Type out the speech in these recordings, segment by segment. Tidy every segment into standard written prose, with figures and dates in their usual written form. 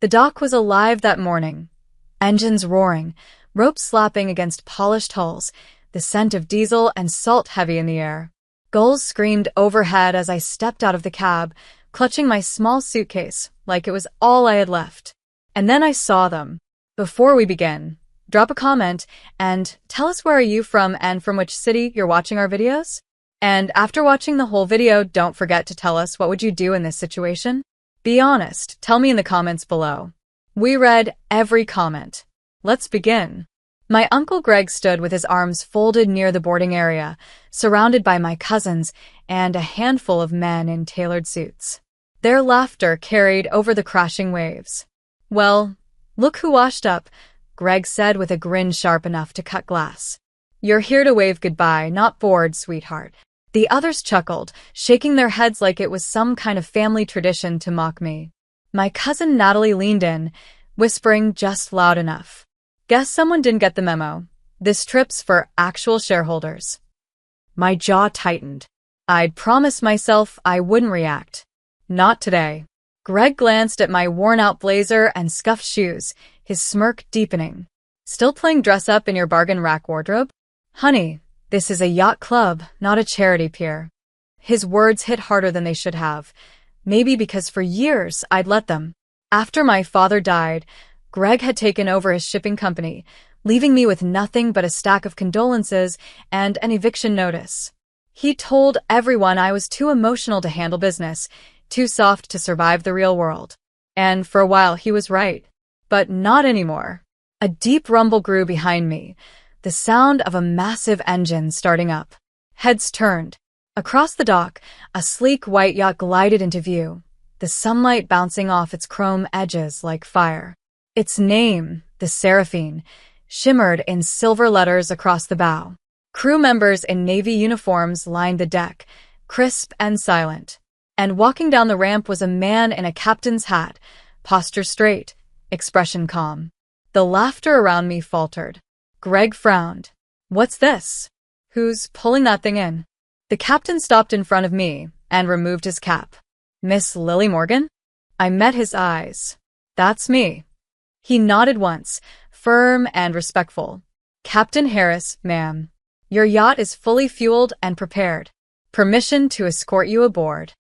The dock was alive that morning. Engines roaring, ropes slapping against polished hulls, the scent of diesel and salt heavy in the air. Gulls screamed overhead as I stepped out of the cab, clutching my small suitcase like it was all I had left. And then I saw them. Before we begin, drop a comment and tell us where are you from and from which city you're watching our videos? And after watching the whole video, don't forget to tell us what would you do in this situation? Be honest, tell me in the comments below. We read every comment. Let's begin. My Uncle Greg stood with his arms folded near the boarding area, surrounded by my cousins and a handful of men in tailored suits. Their laughter carried over the crashing waves. "Well, look who washed up," Greg said with a grin sharp enough to cut glass. "You're here to wave goodbye, not bored, sweetheart." The others chuckled, shaking their heads like it was some kind of family tradition to mock me. My cousin Natalie leaned in, whispering just loud enough. "Guess someone didn't get the memo. This trip's for actual shareholders." My jaw tightened. I'd promised myself I wouldn't react. Not today. Greg glanced at my worn-out blazer and scuffed shoes, his smirk deepening. "Still playing dress-up in your bargain rack wardrobe? Honey, this is a yacht club, not a charity pier." His words hit harder than they should have. Maybe because for years I'd let them. After my father died, Greg had taken over his shipping company, leaving me with nothing but a stack of condolences and an eviction notice. He told everyone I was too emotional to handle business, too soft to survive the real world. And for a while he was right. But not anymore. A deep rumble grew behind me, the sound of a massive engine starting up. Heads turned. Across the dock, a sleek white yacht glided into view, the sunlight bouncing off its chrome edges like fire. Its name, the Seraphine, shimmered in silver letters across the bow. Crew members in navy uniforms lined the deck, crisp and silent. And walking down the ramp was a man in a captain's hat, posture straight, expression calm. The laughter around me faltered. Greg frowned. "What's this? Who's pulling that thing in?" The captain stopped in front of me and removed his cap. "Miss Lily Morgan?" I met his eyes. "That's me." He nodded once, firm and respectful. "Captain Harris, ma'am. Your yacht is fully fueled and prepared. Permission to escort you aboard."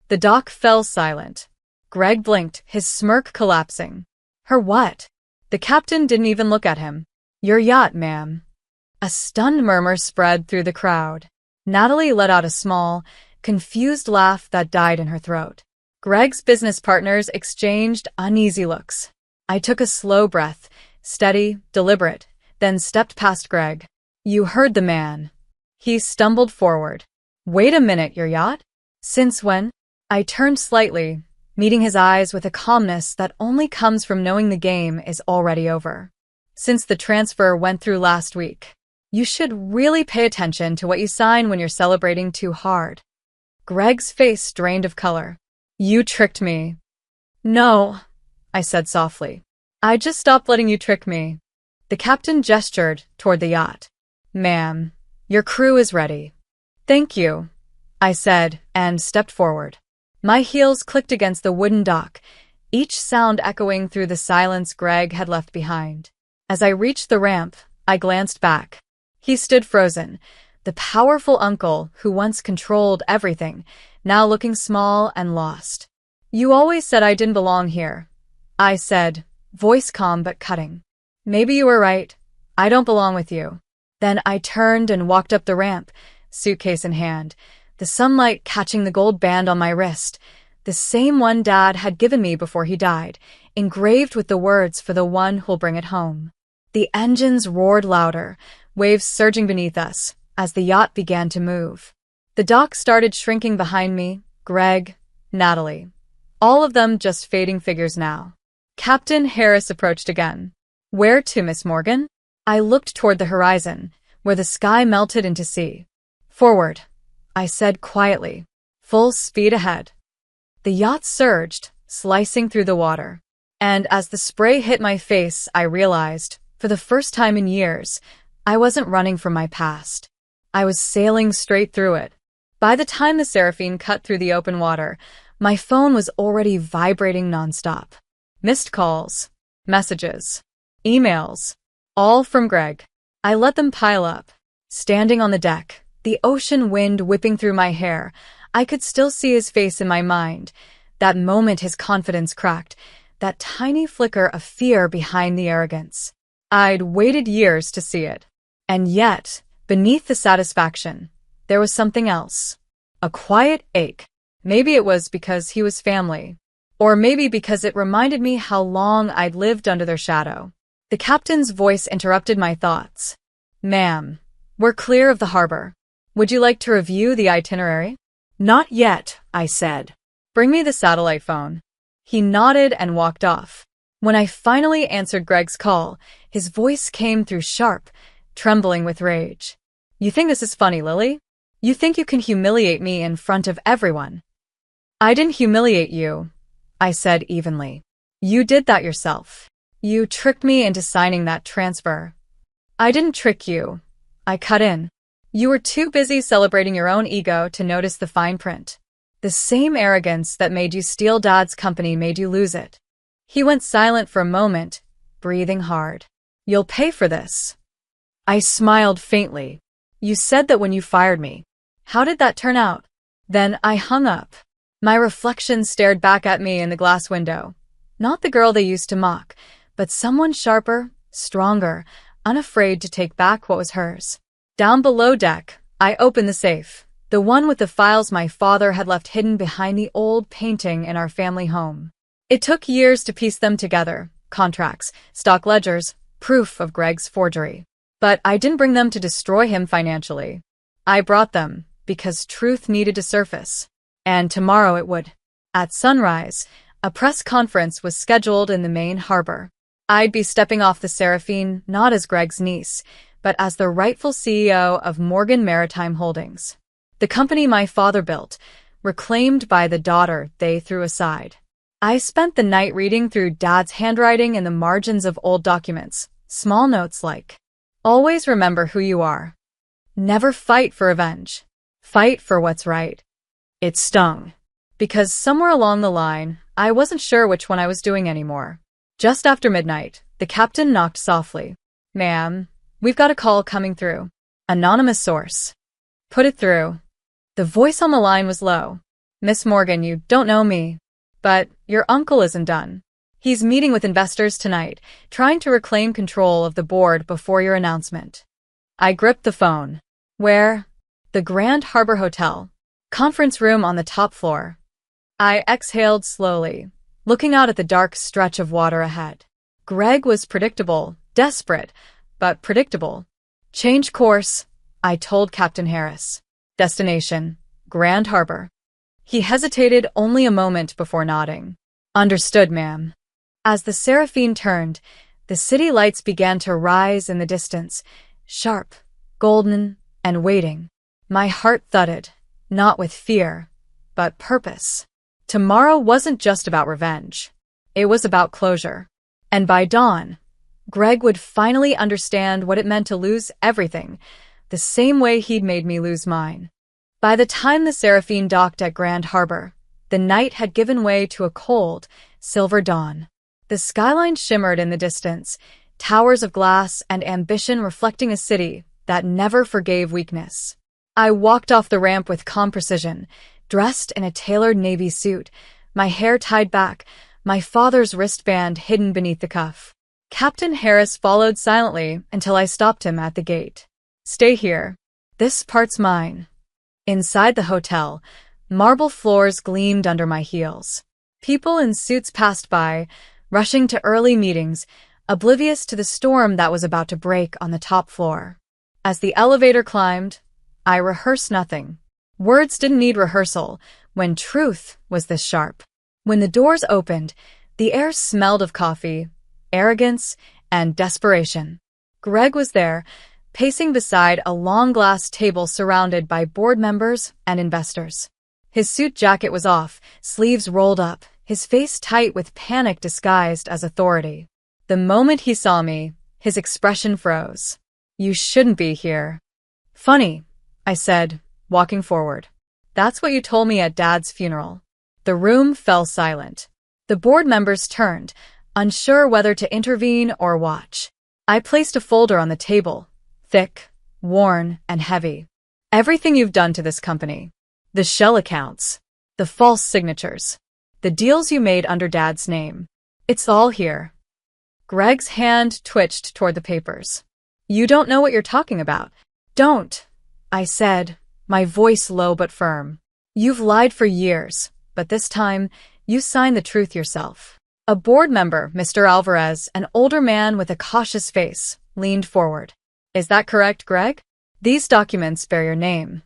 The dock fell silent. Greg blinked, his smirk collapsing. "Her what?" The captain didn't even look at him. "Your yacht, ma'am." A stunned murmur spread through the crowd. Natalie let out a small, confused laugh that died in her throat. Greg's business partners exchanged uneasy looks. I took a slow breath, steady, deliberate, then stepped past Greg. "You heard the man." He stumbled forward. "Wait a minute, your yacht? Since when?" I turned slightly, meeting his eyes with a calmness that only comes from knowing the game is already over. "Since the transfer went through last week. You should really pay attention to what you sign when you're celebrating too hard." Greg's face drained of color. "You tricked me." "No," I said softly. "I just stopped letting you trick me." The captain gestured toward the yacht. "Ma'am, your crew is ready." "Thank you," I said, and stepped forward. My heels clicked against the wooden dock, each sound echoing through the silence Greg had left behind. As I reached the ramp, I glanced back. He stood frozen, the powerful uncle who once controlled everything, now looking small and lost. "You always said I didn't belong here," I said, voice calm but cutting. "Maybe you were right. I don't belong with you." Then I turned and walked up the ramp, suitcase in hand, the sunlight catching the gold band on my wrist, the same one Dad had given me before he died, engraved with the words for the one who'll bring it home. The engines roared louder, waves surging beneath us, as the yacht began to move. The dock started shrinking behind me, Greg, Natalie. All of them just fading figures now. Captain Harris approached again. "Where to, Miss Morgan?" I looked toward the horizon, where the sky melted into sea. "Forward," I said quietly. "Full speed ahead." The yacht surged, slicing through the water. And as the spray hit my face, I realized, for the first time in years, I wasn't running from my past. I was sailing straight through it. By the time the Seraphine cut through the open water, my phone was already vibrating nonstop. Missed calls, messages, emails, all from Greg. I let them pile up. Standing on the deck, the ocean wind whipping through my hair, I could still see his face in my mind. That moment his confidence cracked, that tiny flicker of fear behind the arrogance. I'd waited years to see it. And yet, beneath the satisfaction, there was something else. A quiet ache. Maybe it was because he was family. Or maybe because it reminded me how long I'd lived under their shadow. The captain's voice interrupted my thoughts. "Ma'am, we're clear of the harbor. Would you like to review the itinerary?" "Not yet," I said. "Bring me the satellite phone." He nodded and walked off. When I finally answered Greg's call, his voice came through sharp, trembling with rage. "You think this is funny, Lily? You think you can humiliate me in front of everyone?" "I didn't humiliate you," I said evenly. "You did that yourself. You tricked me into signing that transfer." "I didn't trick you," I cut in. "You were too busy celebrating your own ego to notice the fine print. The same arrogance that made you steal Dad's company made you lose it." He went silent for a moment, breathing hard. "You'll pay for this." I smiled faintly. "You said that when you fired me. How did that turn out?" Then I hung up. My reflection stared back at me in the glass window. Not the girl they used to mock, but someone sharper, stronger, unafraid to take back what was hers. Down below deck, I opened the safe, the one with the files my father had left hidden behind the old painting in our family home. It took years to piece them together, contracts, stock ledgers, proof of Greg's forgery. But I didn't bring them to destroy him financially. I brought them because truth needed to surface. And tomorrow it would. At sunrise, a press conference was scheduled in the main harbor. I'd be stepping off the Seraphine not as Greg's niece, but as the rightful CEO of Morgan Maritime Holdings. The company my father built, reclaimed by the daughter they threw aside. I spent the night reading through Dad's handwriting in the margins of old documents, small notes like, "Always remember who you are. Never fight for revenge. Fight for what's right." It stung. Because somewhere along the line, I wasn't sure which one I was doing anymore. Just after midnight, the captain knocked softly. "Ma'am, we've got a call coming through. Anonymous source." "Put it through." The voice on the line was low. "Miss Morgan, you don't know me, but your uncle isn't done. He's meeting with investors tonight, trying to reclaim control of the board before your announcement." I gripped the phone. "Where?" "The Grand Harbor Hotel. Conference room on the top floor." I exhaled slowly, looking out at the dark stretch of water ahead. Greg was predictable, desperate, but predictable. "Change course," I told Captain Harris. "Destination, Grand Harbor." He hesitated only a moment before nodding. "Understood, ma'am." As the Seraphine turned, the city lights began to rise in the distance, sharp, golden, and waiting. My heart thudded, not with fear, but purpose. Tomorrow wasn't just about revenge. It was about closure. And by dawn, Greg would finally understand what it meant to lose everything, the same way he'd made me lose mine. By the time the Seraphine docked at Grand Harbor, the night had given way to a cold, silver dawn. The skyline shimmered in the distance, towers of glass and ambition reflecting a city that never forgave weakness. I walked off the ramp with calm precision, dressed in a tailored navy suit, my hair tied back, my father's wristband hidden beneath the cuff. Captain Harris followed silently until I stopped him at the gate. "Stay here. This part's mine." Inside the hotel, marble floors gleamed under my heels. People in suits passed by, rushing to early meetings, oblivious to the storm that was about to break on the top floor. As the elevator climbed, I rehearsed nothing. Words didn't need rehearsal when truth was this sharp. When the doors opened, the air smelled of coffee, arrogance, and desperation. Greg was there, pacing beside a long glass table surrounded by board members and investors. His suit jacket was off, sleeves rolled up, his face tight with panic disguised as authority. The moment he saw me, his expression froze. "You shouldn't be here." "Funny," I said, walking forward. "That's what you told me at Dad's funeral." The room fell silent. The board members turned, unsure whether to intervene or watch. I placed a folder on the table, thick, worn, and heavy. Everything you've done to this company. The shell accounts. The false signatures. The deals you made under Dad's name. It's all here. Greg's hand twitched toward the papers. You don't know what you're talking about. Don't, I said, my voice low but firm. You've lied for years, but this time, you signed the truth yourself. A board member, Mr. Alvarez, an older man with a cautious face, leaned forward. Is that correct, Greg? These documents bear your name.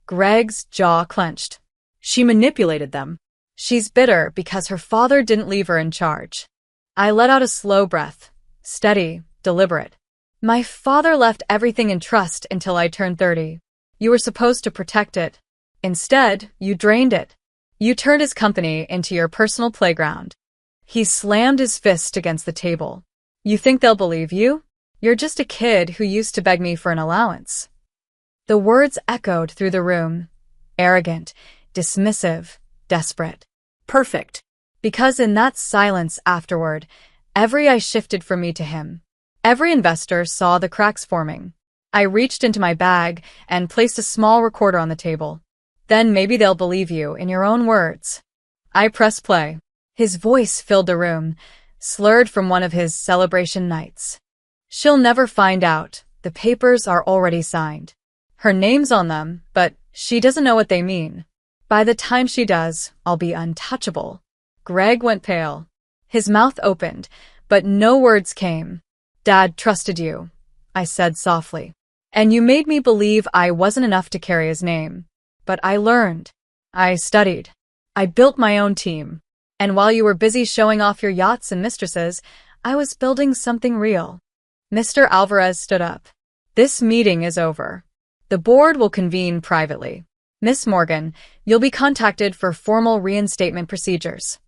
Greg's jaw clenched. She manipulated them. She's bitter because her father didn't leave her in charge. I let out a slow breath, steady, deliberate. My father left everything in trust until I turned 30. You were supposed to protect it. Instead, you drained it. You turned his company into your personal playground. He slammed his fist against the table. You think they'll believe you? You're just a kid who used to beg me for an allowance. The words echoed through the room. Arrogant, dismissive, desperate. Perfect. Because in that silence afterward, every eye shifted from me to him. Every investor saw the cracks forming. I reached into my bag and placed a small recorder on the table. Then maybe they'll believe you in your own words. I pressed play. His voice filled the room, slurred from one of his celebration nights. She'll never find out. The papers are already signed. Her name's on them, but she doesn't know what they mean. By the time she does, I'll be untouchable. Greg went pale. His mouth opened, but no words came. Dad trusted you, I said softly. And you made me believe I wasn't enough to carry his name. But I learned. I studied. I built my own team. And while you were busy showing off your yachts and mistresses, I was building something real. Mr. Alvarez stood up. This meeting is over. The board will convene privately. Miss Morgan, you'll be contacted for formal reinstatement procedures.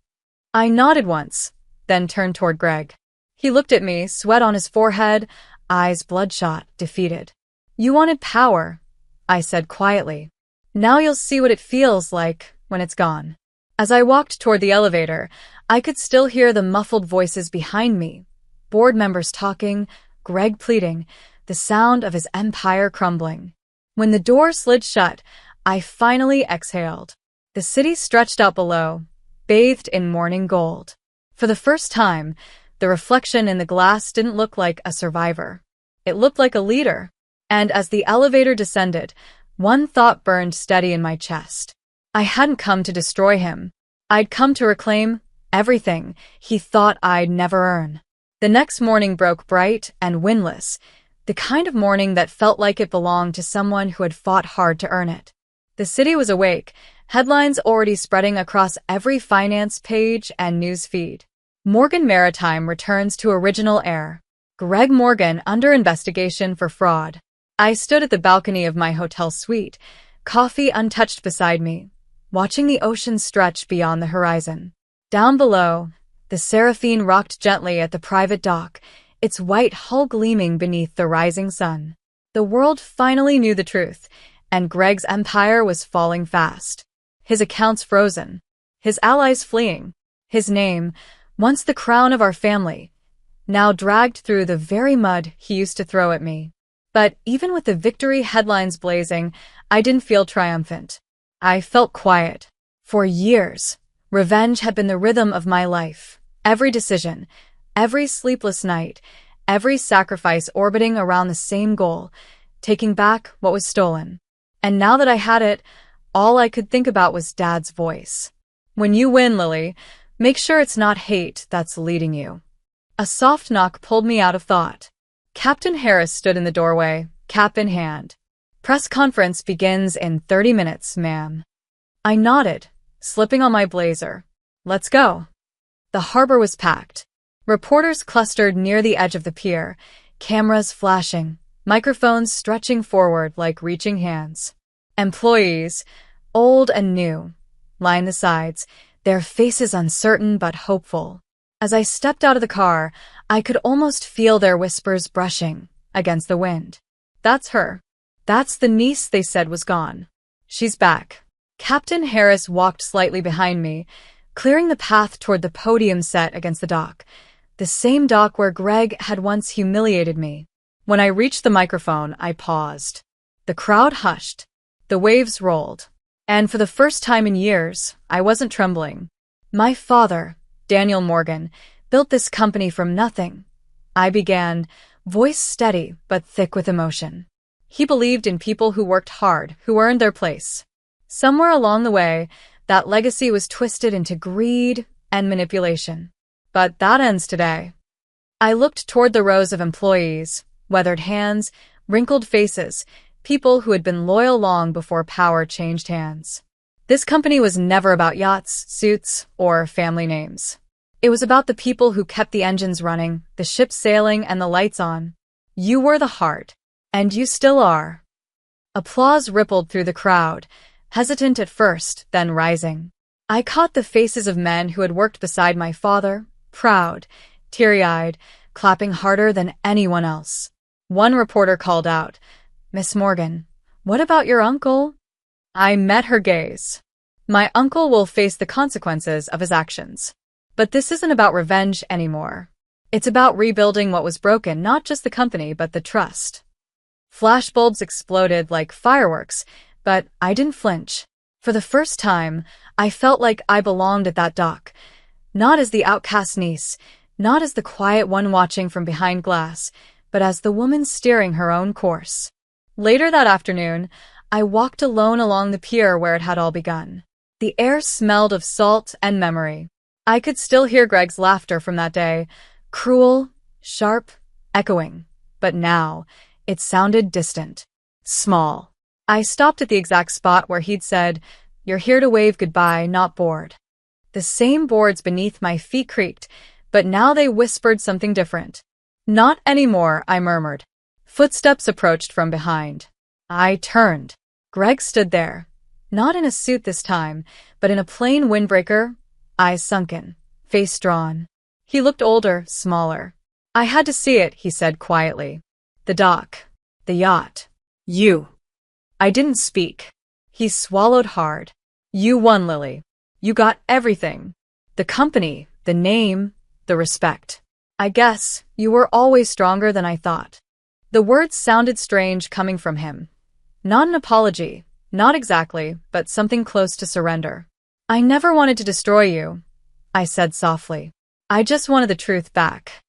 I nodded once, then turned toward Greg. He looked at me, sweat on his forehead, eyes bloodshot, defeated. You wanted power, I said quietly. Now you'll see what it feels like when it's gone. As I walked toward the elevator, I could still hear the muffled voices behind me. Board members talking, Greg pleading, the sound of his empire crumbling. When the door slid shut, I finally exhaled. The city stretched out below, bathed in morning gold. For the first time, the reflection in the glass didn't look like a survivor. It looked like a leader. And as the elevator descended, one thought burned steady in my chest. I hadn't come to destroy him. I'd come to reclaim everything he thought I'd never earn. The next morning broke bright and windless, the kind of morning that felt like it belonged to someone who had fought hard to earn it. The city was awake, headlines already spreading across every finance page and news feed. Morgan Maritime returns to original heir. Greg Morgan under investigation for fraud. I stood at the balcony of my hotel suite, coffee untouched beside me, watching the ocean stretch beyond the horizon. Down below, the Seraphine rocked gently at the private dock, its white hull gleaming beneath the rising sun. The world finally knew the truth, and Greg's empire was falling fast. His accounts frozen, his allies fleeing, his name, once the crown of our family, now dragged through the very mud he used to throw at me. But even with the victory headlines blazing, I didn't feel triumphant. I felt quiet. For years, revenge had been the rhythm of my life. Every decision, every sleepless night, every sacrifice orbiting around the same goal, taking back what was stolen. And now that I had it, all I could think about was Dad's voice. When you win, Lily, make sure it's not hate that's leading you. A soft knock pulled me out of thought. Captain Harris stood in the doorway, cap in hand. Press conference begins in 30 minutes, ma'am. I nodded, slipping on my blazer. Let's go. The harbor was packed. Reporters clustered near the edge of the pier, cameras flashing, microphones stretching forward like reaching hands. Employees, old and new, lined the sides, their faces uncertain but hopeful. As I stepped out of the car, I could almost feel their whispers brushing against the wind. That's her. That's the niece they said was gone. She's back. Captain Harris walked slightly behind me, clearing the path toward the podium set against the dock. The same dock where Greg had once humiliated me. When I reached the microphone, I paused. The crowd hushed. The waves rolled. And for the first time in years, I wasn't trembling. My father, Daniel Morgan, built this company from nothing. I began, voice steady but thick with emotion. He believed in people who worked hard, who earned their place. Somewhere along the way, that legacy was twisted into greed and manipulation. But that ends today. I looked toward the rows of employees, weathered hands, wrinkled faces, people who had been loyal long before power changed hands. This company was never about yachts, suits, or family names. It was about the people who kept the engines running, the ship sailing, and the lights on. You were the heart, and you still are. Applause rippled through the crowd, hesitant at first, then rising. I caught the faces of men who had worked beside my father, proud, teary-eyed, clapping harder than anyone else. One reporter called out, "Miss Morgan, what about your uncle?" I met her gaze. My uncle will face the consequences of his actions. But this isn't about revenge anymore. It's about rebuilding what was broken, not just the company, but the trust. Flashbulbs exploded like fireworks, but I didn't flinch. For the first time, I felt like I belonged at that dock. Not as the outcast niece, not as the quiet one watching from behind glass, but as the woman steering her own course. Later that afternoon, I walked alone along the pier where it had all begun. The air smelled of salt and memory. I could still hear Greg's laughter from that day, cruel, sharp, echoing. But now, it sounded distant, small. I stopped at the exact spot where he'd said, "You're here to wave goodbye, not board." The same boards beneath my feet creaked, but now they whispered something different. "Not anymore," I murmured. Footsteps approached from behind. I turned. Greg stood there, not in a suit this time, but in a plain windbreaker, eyes sunken, face drawn. He looked older, smaller. "I had to see it," he said quietly. "The dock. The yacht. You." I didn't speak. He swallowed hard. "You won, Lily. You got everything. The company, the name, the respect. I guess you were always stronger than I thought." The words sounded strange coming from him. Not an apology, not exactly, but something close to surrender. "I never wanted to destroy you," I said softly. "I just wanted the truth back."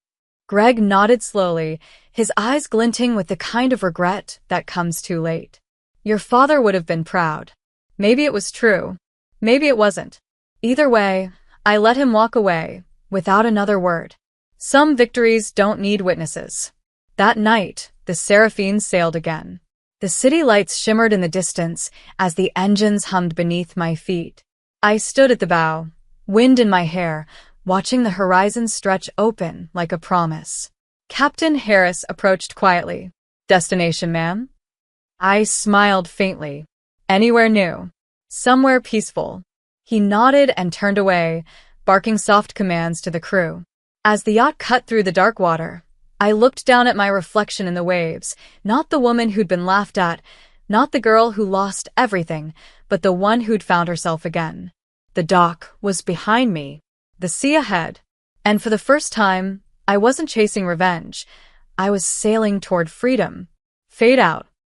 Greg nodded slowly, his eyes glinting with the kind of regret that comes too late. "Your father would have been proud." Maybe it was true. Maybe it wasn't. Either way, I let him walk away, without another word. Some victories don't need witnesses. That night, the Seraphine sailed again. The city lights shimmered in the distance as the engines hummed beneath my feet. I stood at the bow, wind in my hair, watching the horizon stretch open like a promise. Captain Harris approached quietly. "Destination, ma'am?" I smiled faintly. "Anywhere new. Somewhere peaceful." He nodded and turned away, barking soft commands to the crew. As the yacht cut through the dark water, I looked down at my reflection in the waves, not the woman who'd been laughed at, not the girl who lost everything, but the one who'd found herself again. The dock was behind me, the sea ahead, and for the first time, I wasn't chasing revenge. I was sailing toward freedom. Fade out.